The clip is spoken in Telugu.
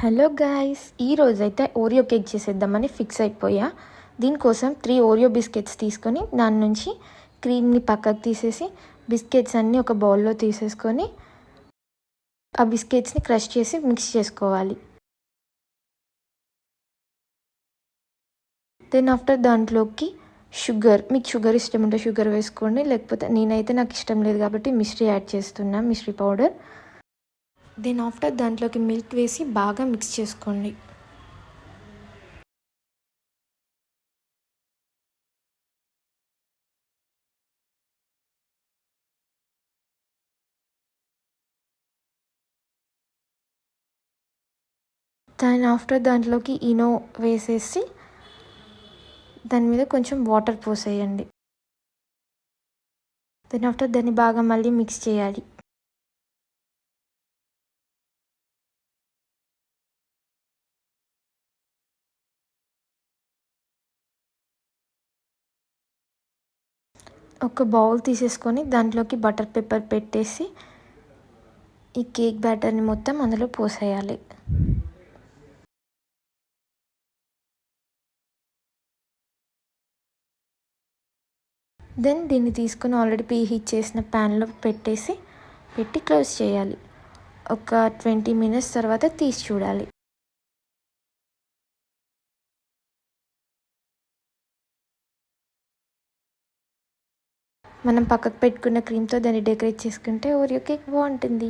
హలో గాయ్స్, ఈరోజైతే ఓరియో కేక్ చేసేద్దామని ఫిక్స్ అయిపోయా. దీనికోసం 3 ఓరియో బిస్కెట్స్ తీసుకొని దాని నుంచి క్రీమ్ని పక్కకు తీసేసి బిస్కెట్స్ అన్నీ ఒక బౌల్లో తీసేసుకొని ఆ బిస్కెట్స్ని క్రష్ చేసి మిక్స్ చేసుకోవాలి. దెన్ ఆఫ్టర్ దాంట్లోకి మీకు షుగర్ ఇష్టం ఉంటే షుగర్ వేసుకోండి, లేకపోతే నాకు ఇష్టం లేదు కాబట్టి మిశ్రీ యాడ్ చేస్తున్నా, మిశ్రీ పౌడర్. దెన్ ఆఫ్టర్ దాంట్లోకి మిల్క్ వేసి బాగా మిక్స్ చేసుకోండి. దాని ఆఫ్టర్ దాంట్లోకి ఈనో వేసేసి దాని మీద కొంచెం వాటర్ పోసేయండి. దాని ఆఫ్టర్ దాన్ని బాగా మళ్ళీ మిక్స్ చేయాలి. ఒక బౌల్ తీసేసుకొని దాంట్లోకి బటర్ పేపర్ పెట్టేసి ఈ కేక్ బ్యాటర్ని మొత్తం అందులో పోసేయాలి. దెన్ దీన్ని తీసుకొని ఆల్రెడీ ప్రీహీట్ చేసిన ప్యాన్లో పెట్టి క్లోజ్ చేయాలి. ఒక 20 మినిట్స్ తర్వాత తీసి చూడాలి. మనం పక్కకు పెట్టుకున్న క్రీమ్తో దాన్ని డెకరేట్ చేసుకుంటే ఓరియో కేక్ బాగుంటుంది.